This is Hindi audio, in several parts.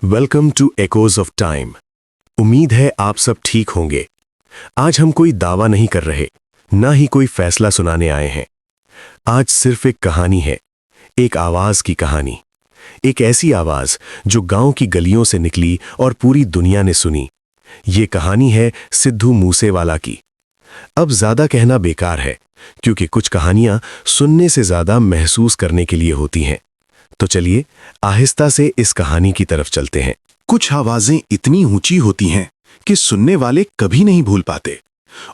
Welcome to echoes of time. उम्मीद है आप सब ठीक होंगे। आज हम कोई दावा नहीं कर रहे, ना ही कोई फैसला सुनाने आए हैं। आज सिर्फ एक कहानी है, एक आवाज की कहानी। एक ऐसी आवाज जो गांव की गलियों से निकली और पूरी दुनिया ने सुनी। ये कहानी है सिद्धू मूसेवाला की। अब ज्यादा कहना बेकार है, क्योंकि कुछ कहानियां सुनने से ज्यादा महसूस करने के लिए होती हैं। तो चलिए आहिस्ता से इस कहानी की तरफ चलते हैं। कुछ आवाजें इतनी ऊंची होती हैं कि सुनने वाले कभी नहीं भूल पाते,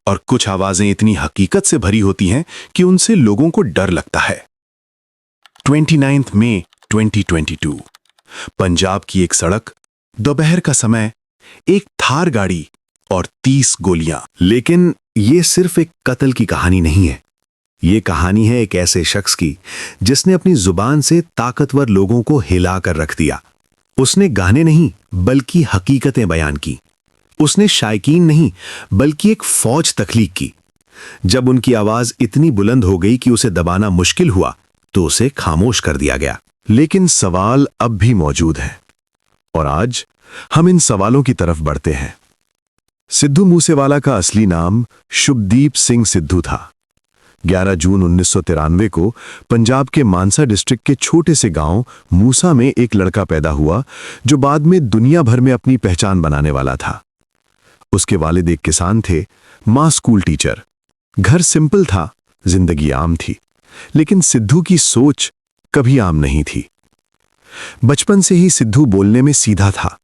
और कुछ आवाजें इतनी हकीकत से भरी होती हैं कि उनसे लोगों को डर लगता है। 29 मई 2022, पंजाब की एक सड़क, दोपहर का समय, एक थार गाड़ी और 30 गोलियां। लेकिन ये सिर्फ एक कत्ल की कहानी नहीं है। ये कहानी है एक ऐसे शख्स की जिसने अपनी जुबान से ताकतवर लोगों को हिला कर रख दिया। उसने गाने नहीं बल्कि हकीकतें बयान की। उसने शायकीन नहीं बल्कि एक फौज तख्लीक की। जब उनकी आवाज इतनी बुलंद हो गई कि उसे दबाना मुश्किल हुआ तो उसे खामोश कर दिया गया। लेकिन सवाल अब भी मौजूद है, और आज हम इन सवालों की तरफ बढ़ते हैं। सिद्धू मूसेवाला का असली नाम शुभदीप सिंह सिद्धू था। 11 जून 1993 को पंजाब के मानसा डिस्ट्रिक्ट के छोटे से गांव मूसा में एक लड़का पैदा हुआ जो बाद में दुनिया भर में अपनी पहचान बनाने वाला था। उसके वालिद एक किसान थे, मां स्कूल टीचर। घर सिंपल था, जिंदगी आम थी, लेकिन सिद्धू की सोच कभी आम नहीं थी। बचपन से ही सिद्धू बोलने में सीधा था।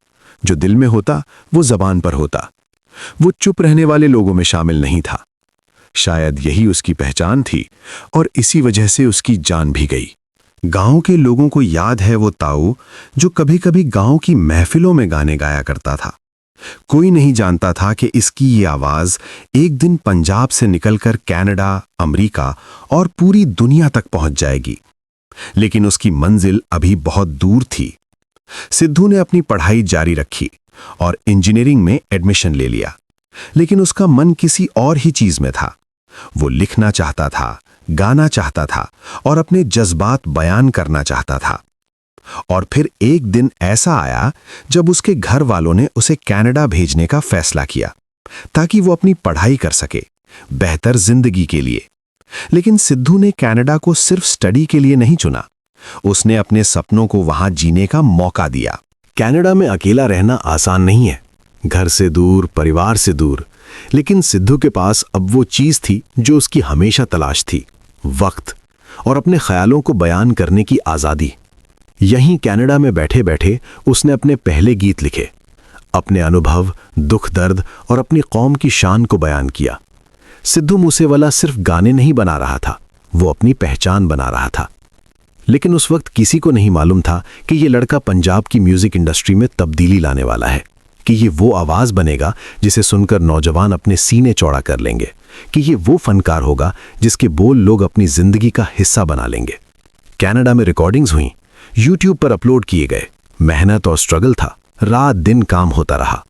जो दिल में होता वो जबान पर होता। वो चुप रहने वाले लोगों में शामिल नहीं था। शायद यही उसकी पहचान थी, और इसी वजह से उसकी जान भी गई। गांव के लोगों को याद है वो ताऊ जो कभी कभी गांव की महफिलों में गाने गाया करता था। कोई नहीं जानता था कि इसकी ये आवाज एक दिन पंजाब से निकलकर कनाडा, अमेरिका और पूरी दुनिया तक पहुंच जाएगी। लेकिन उसकी मंजिल अभी बहुत दूर थी। सिद्धू ने अपनी पढ़ाई जारी रखी और इंजीनियरिंग में एडमिशन ले लिया, लेकिन उसका मन किसी और ही चीज में था। वो लिखना चाहता था, गाना चाहता था और अपने जज्बात बयान करना चाहता था। और फिर एक दिन ऐसा आया जब उसके घर वालों ने उसे कनाडा भेजने का फैसला किया, ताकि वो अपनी पढ़ाई कर सके, बेहतर जिंदगी के लिए। लेकिन सिद्धू ने कनाडा को सिर्फ स्टडी के लिए नहीं चुना। उसने अपने सपनों को वहां जीने का मौका दिया। कनाडा में अकेला रहना आसान नहीं है, घर से दूर, परिवार से दूर। लेकिन सिद्धू के पास अब वो चीज थी जो उसकी हमेशा तलाश थी, वक्त और अपने ख्यालों को बयान करने की आजादी। यहीं कनाडा में बैठे बैठे उसने अपने पहले गीत लिखे, अपने अनुभव, दुख दर्द और अपनी कौम की शान को बयान किया। सिद्धू मूसेवाला सिर्फ गाने नहीं बना रहा था, वो अपनी पहचान बना रहा था। लेकिन उस वक्त किसी को नहीं मालूम था कि ये लड़का पंजाब की म्यूजिक इंडस्ट्री में तब्दीली लाने वाला है, कि ये वो आवाज बनेगा जिसे सुनकर नौजवान अपने सीने चौड़ा कर लेंगे, कि ये वो फनकार होगा जिसके बोल लोग अपनी जिंदगी का हिस्सा बना लेंगे। कनाडा में रिकॉर्डिंग्स हुई, यूट्यूब पर अपलोड किए गए। मेहनत और स्ट्रगल था, रात दिन काम होता रहा,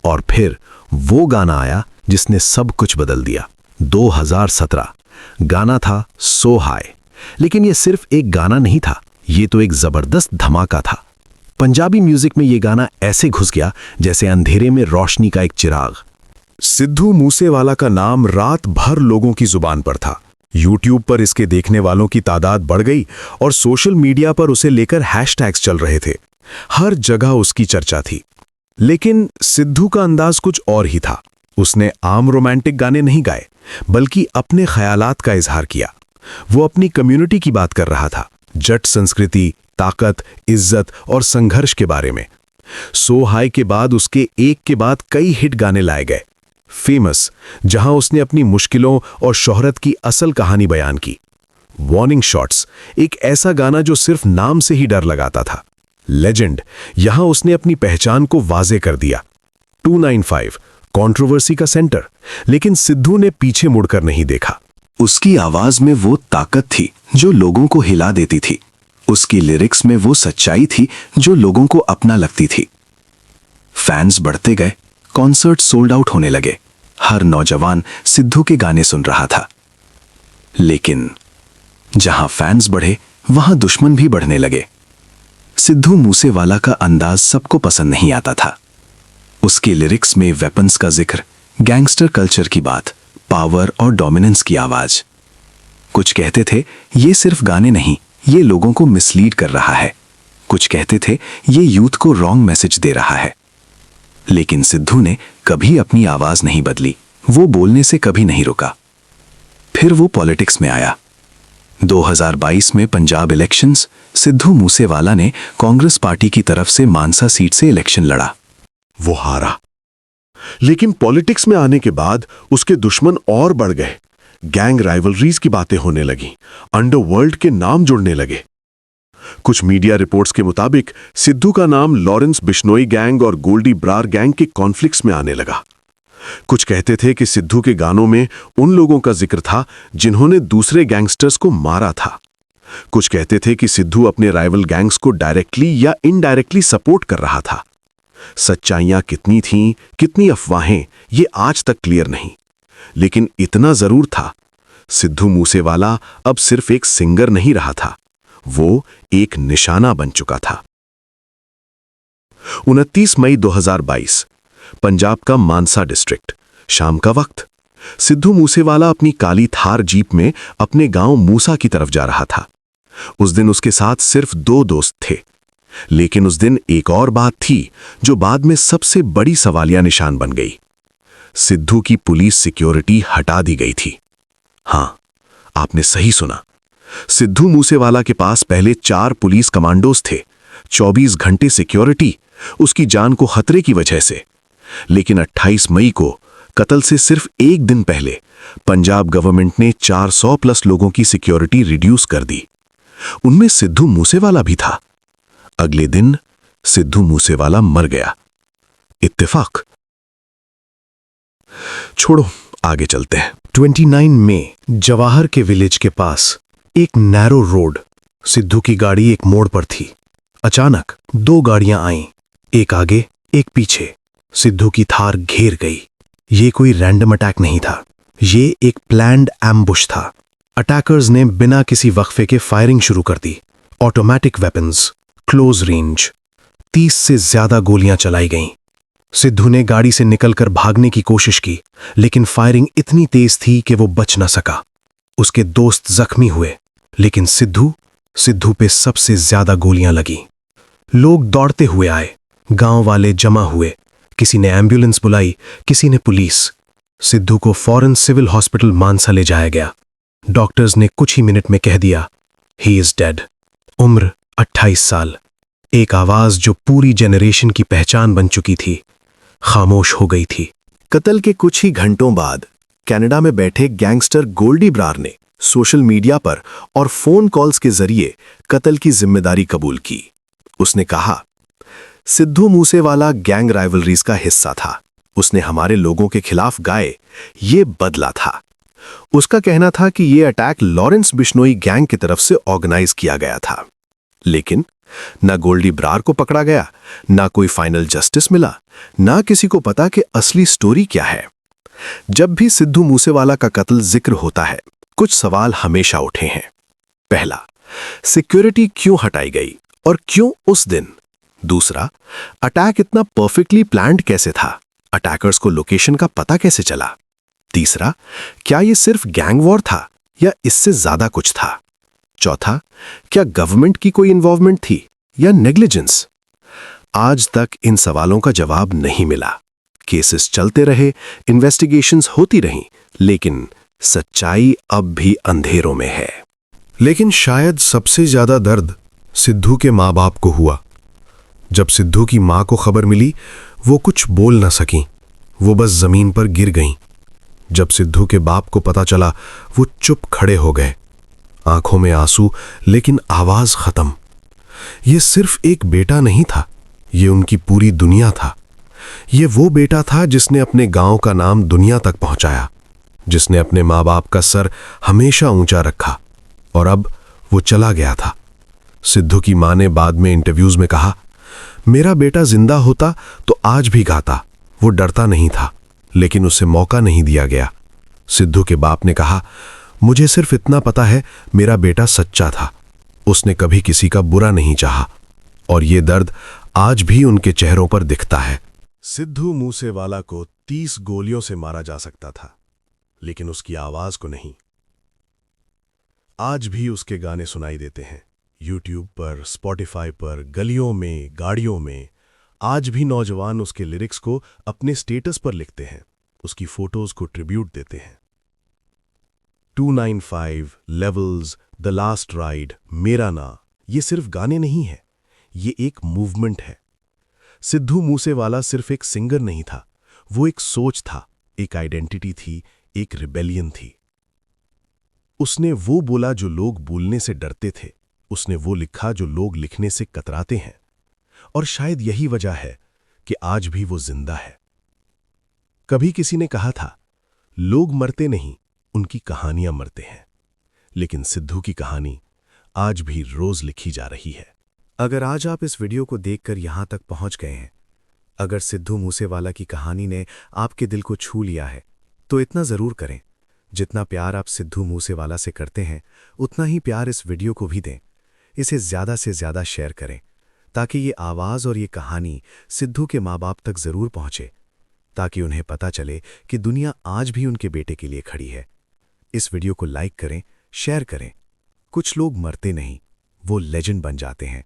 और फिर वो गाना आया जिसने सब कुछ बदल दिया। 2017 गाना था सो हाय। लेकिन ये सिर्फ एक गाना नहीं था, ये तो एक जबरदस्त धमाका था। पंजाबी म्यूजिक में ये गाना ऐसे घुस गया जैसे अंधेरे में रोशनी का एक चिराग। सिद्धू मूसेवाला का नाम रात भर लोगों की जुबान पर था। यूट्यूब पर इसके देखने वालों की तादाद बढ़ गई और सोशल मीडिया पर उसे लेकर हैशटैग्स चल रहे थे। हर जगह उसकी चर्चा थी। लेकिन सिद्धू का अंदाज कुछ और ही था। उसने आम रोमांटिक गाने नहीं गाए, बल्कि अपने ख्यालात का इजहार किया। वो अपनी कम्युनिटी की बात कर रहा था, जट संस्कृति, ताकत, इज्जत और संघर्ष के बारे में। सो हाय के बाद उसके एक के बाद कई हिट गाने लाए गए। फेमस, जहां उसने अपनी मुश्किलों और शोहरत की असल कहानी बयान की। वार्निंग शॉट्स, एक ऐसा गाना जो सिर्फ नाम से ही डर लगाता था। लेजेंड, यहां उसने अपनी पहचान को वाजे कर दिया। 295, कंट्रोवर्सी का सेंटर, लेकिन सिद्धू ने पीछे मुड़कर नहीं देखा। उसकी आवाज में वो ताकत थी जो लोगों को हिला देती थी। उसकी लिरिक्स में वो सच्चाई थी जो लोगों को अपना लगती थी। फैंस बढ़ते गए, कॉन्सर्ट सोल्ड आउट होने लगे। हर नौजवान सिद्धू के गाने सुन रहा था। लेकिन जहां फैंस बढ़े, वहां दुश्मन भी बढ़ने लगे। सिद्धू मूसेवाला का अंदाज सबको पसंद नहीं आता था। उसके लिरिक्स में वेपन्स का जिक्र, गैंगस्टर कल्चर की बात, पावर और डोमिनेंस की आवाज। कुछ कहते थे ये सिर्फ गाने नहीं, ये लोगों को मिसलीड कर रहा है। कुछ कहते थे ये यूथ को रॉन्ग मैसेज दे रहा है। लेकिन सिद्धू ने कभी अपनी आवाज नहीं बदली, वो बोलने से कभी नहीं रुका। फिर वो पॉलिटिक्स में आया। 2022 में पंजाब इलेक्शंस, सिद्धू मूसेवाला ने कांग्रेस पार्टी की तरफ से मानसा सीट से इलेक्शन लड़ा। वो हारा, लेकिन पॉलिटिक्स में आने के बाद उसके दुश्मन और बढ़ गए। गैंग राइवलरीज की बातें होने लगी, अंडरवर्ल्ड के नाम जुड़ने लगे। कुछ मीडिया रिपोर्ट्स के मुताबिक सिद्धू का नाम लॉरेंस बिश्नोई गैंग और गोल्डी ब्रार गैंग के कॉन्फ्लिक्ट्स में आने लगा। कुछ कहते थे कि सिद्धू के गानों में उन लोगों का जिक्र था जिन्होंने दूसरे गैंगस्टर्स को मारा था। कुछ कहते थे कि सिद्धू अपने राइवल गैंग्स को डायरेक्टली या इनडायरेक्टली सपोर्ट कर रहा था। सच्चाइयां कितनी थीं, कितनी अफवाहें, ये आज तक क्लियर नहीं। लेकिन इतना जरूर था, सिद्धू मूसेवाला अब सिर्फ एक सिंगर नहीं रहा था, वो एक निशाना बन चुका था। 29 मई 2022, पंजाब का मानसा डिस्ट्रिक्ट, शाम का वक्त। सिद्धू मूसेवाला अपनी काली थार जीप में अपने गांव मूसा की तरफ जा रहा था। उस दिन उसके साथ सिर्फ 2 दोस्त थे। लेकिन उस दिन एक और बात थी जो बाद में सबसे बड़ी सवालिया निशान बन गई। सिद्धू की पुलिस सिक्योरिटी हटा दी गई थी। हां, आपने सही सुना। सिद्धू मूसेवाला के पास पहले 4 पुलिस कमांडोज थे, 24 घंटे सिक्योरिटी, उसकी जान को खतरे की वजह से। लेकिन 28 मई को, कत्ल से सिर्फ एक दिन पहले, पंजाब गवर्नमेंट ने 400 प्लस लोगों की सिक्योरिटी रिड्यूस कर दी। उनमें सिद्धू मूसेवाला भी था। अगले दिन सिद्धू मूसेवाला मर गया। इत्तेफाक? छोड़ो, आगे चलते हैं। 29 मई, जवाहर के विलेज के पास एक नैरो रोड। सिद्धू की गाड़ी एक मोड़ पर थी। अचानक 2 गाड़ियां आईं, एक आगे एक पीछे। सिद्धू की थार घेर गई। ये कोई रैंडम अटैक नहीं था, ये एक प्लान्ड एम्बुश था। अटैकर्स ने बिना किसी वक्फे के फायरिंग शुरू कर दी। ऑटोमेटिक वेपन्स, क्लोज रेंज, 30 से ज्यादा गोलियां चलाई गईं। सिद्धू ने गाड़ी से निकलकर भागने की कोशिश की, लेकिन फायरिंग इतनी तेज थी कि वो बच न सका। उसके दोस्त जख्मी हुए, लेकिन सिद्धू पे सबसे ज्यादा गोलियां लगी। लोग दौड़ते हुए आए, गांव वाले जमा हुए, किसी ने एम्बुलेंस बुलाई, किसी ने पुलिस। सिद्धू को फौरन सिविल हॉस्पिटल मानसा ले जाया गया। डॉक्टर्स ने कुछ ही मिनट में कह दिया, ही इज डेड। उम्र 28 साल। एक आवाज जो पूरी जेनरेशन की पहचान बन चुकी थी, खामोश हो गई थी। कत्ल के कुछ ही घंटों बाद कनाडा में बैठे गैंगस्टर गोल्डी ब्रार ने सोशल मीडिया पर और फोन कॉल्स के जरिए कत्ल की जिम्मेदारी कबूल की। उसने कहा, सिद्धू मूसेवाला गैंग राइवलरीज का हिस्सा था। उसने हमारे लोगों के खिलाफ गाए, ये बदला था। उसका कहना था कि यह अटैक लॉरेंस बिश्नोई गैंग की तरफ से ऑर्गेनाइज किया गया था। लेकिन ना गोल्डी ब्रार को पकड़ा गया, ना कोई फाइनल जस्टिस मिला, ना किसी को पता कि असली स्टोरी क्या है। जब भी सिद्धू मूसेवाला का कत्ल जिक्र होता है, कुछ सवाल हमेशा उठे हैं। पहला, सिक्योरिटी क्यों हटाई गई और क्यों उस दिन? दूसरा, अटैक इतना परफेक्टली प्लान्ड कैसे था? अटैकर्स को लोकेशन का पता कैसे चला? तीसरा, क्या यह सिर्फ गैंग वॉर था या इससे ज्यादा कुछ था? चौथा, क्या गवर्नमेंट की कोई इन्वॉल्वमेंट थी या नेग्लिजेंस? आज तक इन सवालों का जवाब नहीं मिला। केसेस चलते रहे, इन्वेस्टिगेशंस होती रहीं, लेकिन सच्चाई अब भी अंधेरों में है। लेकिन शायद सबसे ज्यादा दर्द सिद्धू के माँ बाप को हुआ। जब सिद्धू की माँ को खबर मिली, वो कुछ बोल न सकीं, वो बस जमीन पर गिर गईं। जब सिद्धू के बाप को पता चला, वो चुप खड़े हो गए, आंखों में आंसू, लेकिन आवाज खत्म। ये सिर्फ एक बेटा नहीं था, ये उनकी पूरी दुनिया था। ये वो बेटा था जिसने अपने गांव का नाम दुनिया तक पहुंचाया, जिसने अपने माँ बाप का सर हमेशा ऊंचा रखा, और अब वो चला गया था। सिद्धू की मां ने बाद में इंटरव्यूज में कहा, मेरा बेटा जिंदा होता तो आज भी गाता। वो डरता नहीं था, लेकिन उसे मौका नहीं दिया गया। सिद्धू के बाप ने कहा, मुझे सिर्फ इतना पता है, मेरा बेटा सच्चा था। उसने कभी किसी का बुरा नहीं चाहा। और ये दर्द आज भी उनके चेहरों पर दिखता है। सिद्धू मूसेवाला को 30 गोलियों से मारा जा सकता था, लेकिन उसकी आवाज को नहीं। आज भी उसके गाने सुनाई देते हैं, यूट्यूब पर, स्पॉटिफाई पर, गलियों में, गाड़ियों में। आज भी नौजवान उसके लिरिक्स को अपने स्टेटस पर लिखते हैं, उसकी फोटोज को ट्रिब्यूट देते हैं। 295, लेवल्स, द लास्ट राइड, मेरा ना, ये सिर्फ गाने नहीं है, ये एक मूवमेंट है। सिद्धू मूसेवाला सिर्फ एक सिंगर नहीं था, वो एक सोच था, एक आइडेंटिटी थी, एक रिबेलियन थी। उसने वो बोला जो लोग बोलने से डरते थे, उसने वो लिखा जो लोग लिखने से कतराते हैं। और शायद यही वजह है कि आज भी वो जिंदा है। कभी किसी ने कहा था, लोग मरते नहीं, उनकी कहानियां मरते हैं। लेकिन सिद्धू की कहानी आज भी रोज लिखी जा रही है। अगर आज आप इस वीडियो को देखकर यहां तक पहुंच गए हैं, अगर सिद्धू मूसेवाला की कहानी ने आपके दिल को छू लिया है, तो इतना जरूर करें। जितना प्यार आप सिद्धू मूसेवाला से करते हैं, उतना ही प्यार इस वीडियो को भी दें। इसे ज्यादा से ज्यादा शेयर करें, ताकि ये आवाज और ये कहानी सिद्धू के माँ बाप तक जरूर पहुंचे, ताकि उन्हें पता चले कि दुनिया आज भी उनके बेटे के लिए खड़ी है। इस वीडियो को लाइक करें, शेयर करें। कुछ लोग मरते नहीं, वो लेजेंड बन जाते हैं।